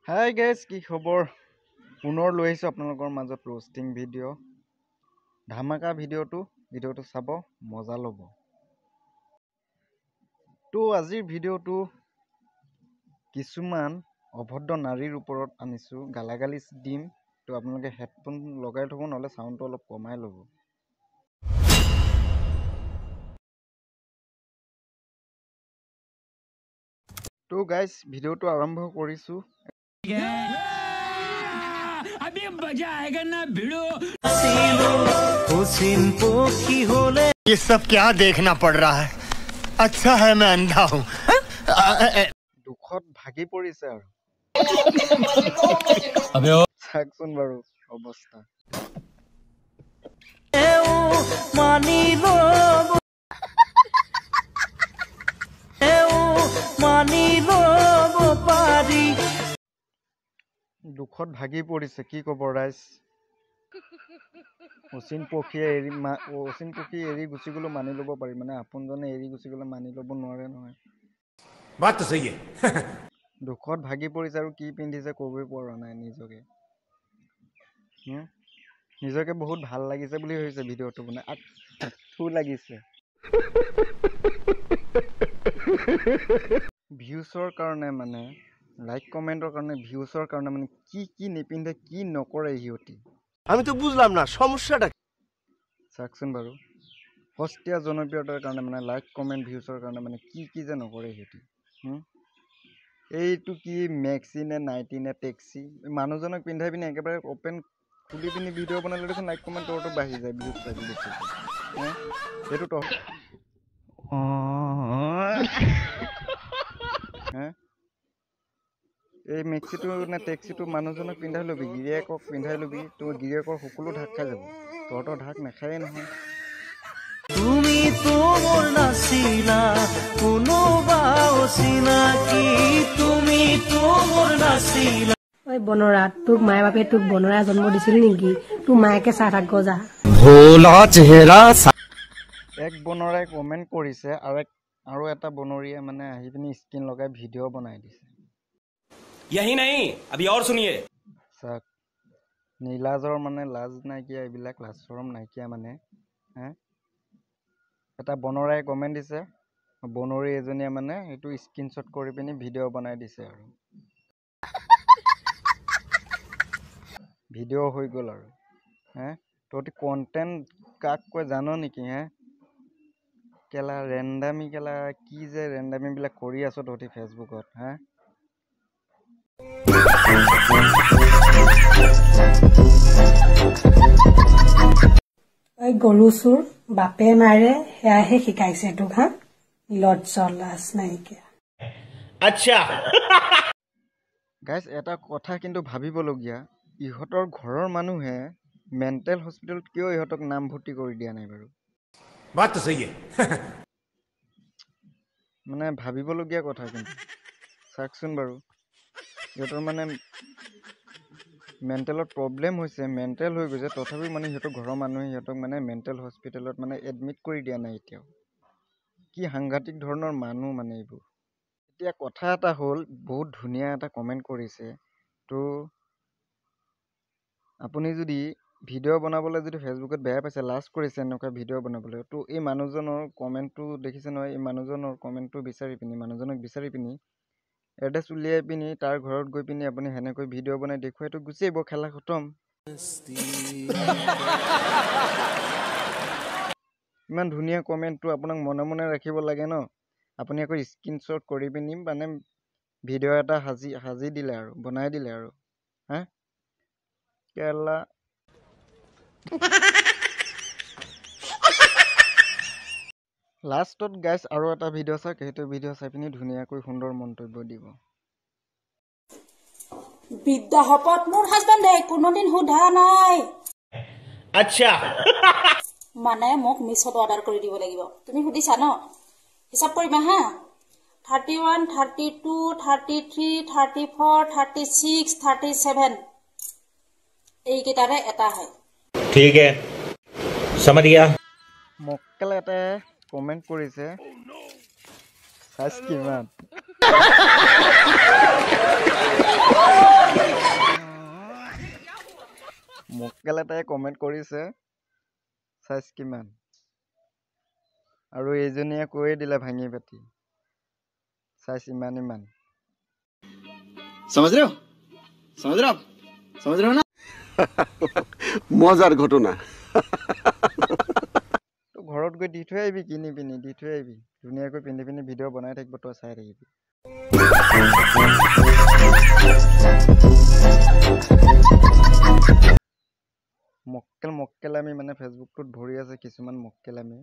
Hi guys, কি খবৰ? পুনৰ লৈ আহিছোঁ আপোনালোকৰ মাজত ৰোষ্টিং ভিডিঅ'। ধামাকা ভিডিঅ'টো চাব, মজা ল'ব। তো আজিৰ ভিডিঅ'টো কিছুমান অভদ্ৰ নাৰীৰ ওপৰত আনিছোঁ, গালাগালি দিম। তো আপোনালোকে হেডফোন লগাই থ'ব, নহ'লে চাউণ্ডটো অলপ কমাই ল'ব। তো গাইজ, ভিডিঅ'টো আৰম্ভ কৰিছোঁ। ये सब क्या देखना पड़ रहा है? अच्छा है मैं अंधा हूँ। দুখত ভাগি পৰিছে আৰু চাওকচোন বাৰু অৱস্থা। দুখত ভাগি পৰিছে, কি ক'ব ৰাইজ। অচিন পক্ষী এৰি গুচি গ'লেও মানি ল'ব পাৰি, মানে আপোনজনে এৰি গুচি গ'লে মানি ল'ব নোৱাৰে নহয়। बात तो सही है। দুখত ভাগি পৰিছে আৰু কি পিন্ধিছে ক'বই পৰা নাই নিজকে। নিজকে বহুত ভাল লাগিছে বুলি ভাবিছে ভিডিঅ'টো, মানে আঠু লাগিছে। ভিউচৰ কাৰণে, মানে লাইক কমেন্টৰ কাৰণে, ভিউচৰ কাৰণে মানে কি নিপিন্ধে, কি নকৰে সিহঁতি। আমি তো বুঝলাম না সমস্যাটা। চাওকচোন বাৰু, সস্তীয়া জনপ্ৰিয়তাৰ কাৰণে, মানে লাইক কমেণ্ট ভিউচৰ কাৰণে মানে কি যে নকৰে সিহঁতি। এইটো কি মেক্সি নে নাইটি নে টেক্সি, মানুহজনক পিন্ধাই পিনি একেবাৰে অপেন খুলি পিনি ভিডিঅ' বনালে দেখোন লাইক কমেণ্টৰটো বাঢ়ি যায়, ভিউজ চাই বেছিকৈ। সেইটো এই মেক্সিটো নে টেক্সিটো মানুহজনক পিন্ধাই ল'বি, গিৰিয়েকক পিন্ধাই ল'বি, তোৰ গিৰিয়েকৰ সকলো ঢাক খাই যাব। তহঁতৰ ঢাক নাখায়েই নহয়। তুমি তো মোর নাছিলা কোনোবা অচিনাকি, তুমি তো মোর নাছিলা। ওই বনরা, তোক মায়ে বাপে তোক বনরা জন্ম দিছিল নেকি? তোৰ মায়েকে চাহ থাক যা। ভোলা চেহাৰা। এক বনৰাই কমেণ্ট কৰিছে আৰু এটা বনৰীয়ে মানে আহি পিনি স্ক্ৰীন লগাই ভিডিঅ' বনাই দিছে। यही नहीं, अभी और सुनिए। চাক, নীলাজৰ মানে লাজ নাইকিয়া, এইবিলাক লাজ চৰম নাইকিয়া মানে। এটা বনৰাই কমেণ্ট দিছে, বনৰী এজনীয়ে মানে সেইটো স্ক্ৰীনশ্বট কৰি পিনি ভিডিঅ' বনাই দিছে আৰু ভিডিঅ' হৈ গ'ল আৰু। তহঁতি কণ্টেণ্ট কাক কয় জান নেকি? কেলা ৰেণ্ডামি, কেলা কি যে ৰেণ্ডামিবিলাক কৰি আছ তহঁতি ফেচবুকত। ওই গৰু চোৰ বাপে মাৰে, সেয়াহে শিকাইছে তোক। লজ্জা নাইকিয়া। अच्छा। গাইজ, এটা কথা কিন্তু ভাবিবলগীয়া, ইহঁতৰ ঘৰৰ মানুহে মেণ্টেল হস্পিটেলত কিয় ইহঁতক নামভৰ্তি কৰি দিয়া নাই বাৰু? बात तो सही है। মানে ভাবিবলগীয়া কথা কিন্তু। চাওকচোন বাৰু, সিহঁতৰ মানে মেণ্টেলত প্ৰব্লেম হৈছে, মেণ্টেল হৈ গৈছে, তথাপিও মানে সিহঁতৰ ঘৰৰ মানুহে সিহঁতক মানে মেণ্টেল হস্পিটেলত মানে এডমিট কৰি দিয়া নাই এতিয়াও। কি সাংঘাতিক ধৰণৰ মানুহ মানে এইবোৰ। এতিয়া কথা এটা হ'ল, বহুত ধুনীয়া এটা কমেণ্ট কৰিছে। তো আপুনি যদি ভিডিঅ' বনাবলৈ যদি ফেচবুকত বেয়া পাইছে, লাজ কৰিছে এনেকুৱা ভিডিঅ' বনাবলৈ, তো এই মানুহজনৰ কমেণ্টটো দেখিছে নহয়, এই মানুহজনৰ কমেণ্টটো মানুহজনক বিচাৰি পিনি এড্ৰেছ উলিয়াই পিনি তাৰ ঘৰত গৈ পিনি আপুনি সেনেকৈ ভিডিঅ' বনাই দেখুৱাইতো গুচি আহিব, খেলা খতম। ইমান ধুনীয়া কমেণ্টটো আপোনাক মনে মনে ৰাখিব লাগে ন? আপুনি আকৌ স্ক্ৰীনশ্বট কৰি পিনি মানে ভিডিঅ' এটা সাজি দিলে আৰু, বনাই দিলে আৰু। কেলা লাষ্টত গাইজ আৰু এটা ভিডিঅ' চাওক, সেইটো ভিডিঅ' চাই পিনি ধুনীয়াকৈ সুন্দৰ মন্তব্য দিব। বিদ্যা শপত মোৰ হাজবেণ্ডে কোনোদিন সোধা নাই। अच्छा। মানে মোক মিছত অৰ্ডাৰ কৰি দিব লাগিব। তুমি সুধিছা ন? হিচাপ কৰিবা 31, 32, 33, 34, 36, 37 এইকেইটাৰে এটা হয়। ठीक है, समझ गया। মক্কেল এটাই কমেণ্ট কৰিছে, চাইজ কিমান? মক্কেল এটাই কমেণ্ট কৰিছে চাইজ কিমান, আৰু এইজনীয়ে কৈয়ে দিলে ভাঙি পাতি চাইজ ইমান ইমান। समझ रहे हो समझ रहे हो आप समझ रहे हो ना मजार घटना। তো ঘৰত গৈ দি থৈ আহিবি, কিনি পিনি দি থৈ আহিবি, ধুনীয়াকৈ পিন্ধি পিনি ভিডিঅ' বনাই থাকিব, তই চাই থাকিবি। মক্কেলামি মানে ফেচবুকটোত ভৰি আছে কিছুমান মক্কেলামি।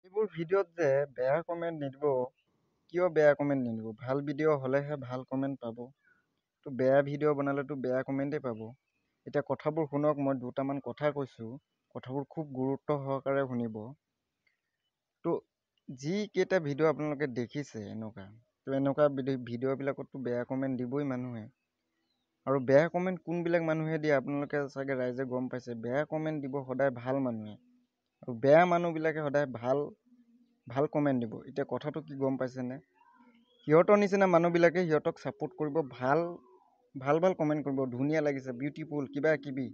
এইবোৰ ভিডিঅ'ত যে বেয়া কমেণ্ট নিদিব, কিয় বেয়া কমেণ্ট নিদিব? ভাল ভিডিঅ' হ'লেহে ভাল কমেণ্ট পাব। তো বেয়া ভিডিঅ' বনালেতো বেয়া কমেণ্টেই পাব। এতিয়া কথাবোৰ শুনক, মই দুটামান কথা কৈছোঁ, কথাবোৰ খুব গুৰুত্ব সহকাৰে শুনিব। তো যিকেইটা ভিডিঅ' আপোনালোকে দেখিছে এনেকুৱা ভিডিঅ'বিলাকততো বেয়া কমেণ্ট দিবই মানুহে। আৰু বেয়া কমেণ্ট কোনবিলাক মানুহে দিয়ে আপোনালোকে চাগে ৰাইজে গম পাইছে। বেয়া কমেণ্ট দিব সদায় ভাল মানুহে, আৰু বেয়া মানুহবিলাকে সদায় ভাল কমেণ্ট দিব। এতিয়া কথাটো কি গম পাইছেনে? সিহঁতৰ নিচিনা মানুহবিলাকে সিহঁতক ছাপোৰ্ট কৰিব, ভাল কমেণ্ট কৰিব, ধুনীয়া লাগিছে, বিউটিফুল, কিবা কিবি।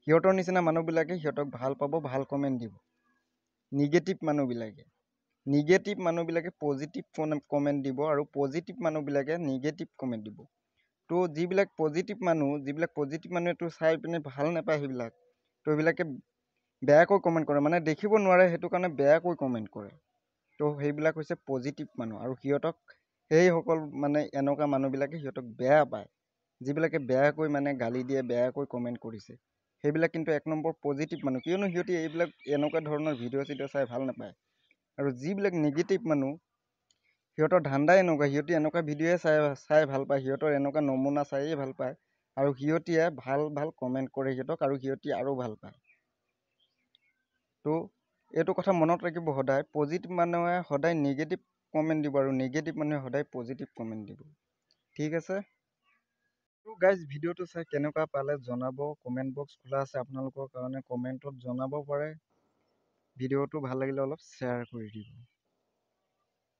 সিহঁতৰ নিচিনা মানুহবিলাকে সিহঁতক ভাল পাব, ভাল কমেণ্ট দিব। নিগেটিভ মানুহবিলাকে পজিটিভ কমেণ্ট দিব, আৰু পজিটিভ মানুহবিলাকে নিগেটিভ কমেণ্ট দিব। তো যিবিলাক পজিটিভ মানুহেতো চাই পিনে ভাল নাপায় সেইবিলাক, তো সেইবিলাকে বেয়াকৈ কমেণ্ট কৰে, মানে দেখিব নোৱাৰে, সেইটো কাৰণে বেয়াকৈ কমেণ্ট কৰে। তো সেইবিলাক হৈছে পজিটিভ মানুহ, আৰু সেইসকল মানে এনেকুৱা মানুহবিলাকে সিহঁতক বেয়া পায়। যিবিলাকে বেয়াকৈ মানে গালি দিয়ে, বেয়াকৈ কমেণ্ট কৰিছে, সেইবিলাক কিন্তু 1 নম্বৰ পজিটিভ মানুহ, কিয়নো সিহঁতি এইবিলাক এনেকুৱা ধৰণৰ ভিডিঅ' চাই ভাল নাপায়। আৰু যিবিলাক নিগেটিভ মানুহ, সিহঁতৰ ধান্দাই এনেকুৱা, সিহঁতি এনেকুৱা ভিডিঅ'য়ে চাই ভাল পায়, সিহঁতৰ এনেকুৱা নমুনা চায়েই ভাল পায়, আৰু সিহঁতিয়ে ভাল কমেণ্ট কৰে সিহঁতক, আৰু সিহঁতি আৰু ভাল পায়। তো এইটো কথা মনত ৰাখিব সদায়, পজিটিভ মানুহে সদায় নিগেটিভ কমেণ্ট দিব, আৰু নিগেটিভ মানুহে সদায় পজিটিভ কমেণ্ট দিব। ঠিক আছে? তো গাইজ, ভিডিঅ'টো চাই কেনেকুৱা পালে জনাব, কমেণ্ট বক্স খোলা আছে আপোনালোকৰ কাৰণে, কমেণ্টত জনাব পাৰে। ভিডিঅ'টো ভাল লাগিলে অলপ শ্বেয়াৰ কৰি দিব।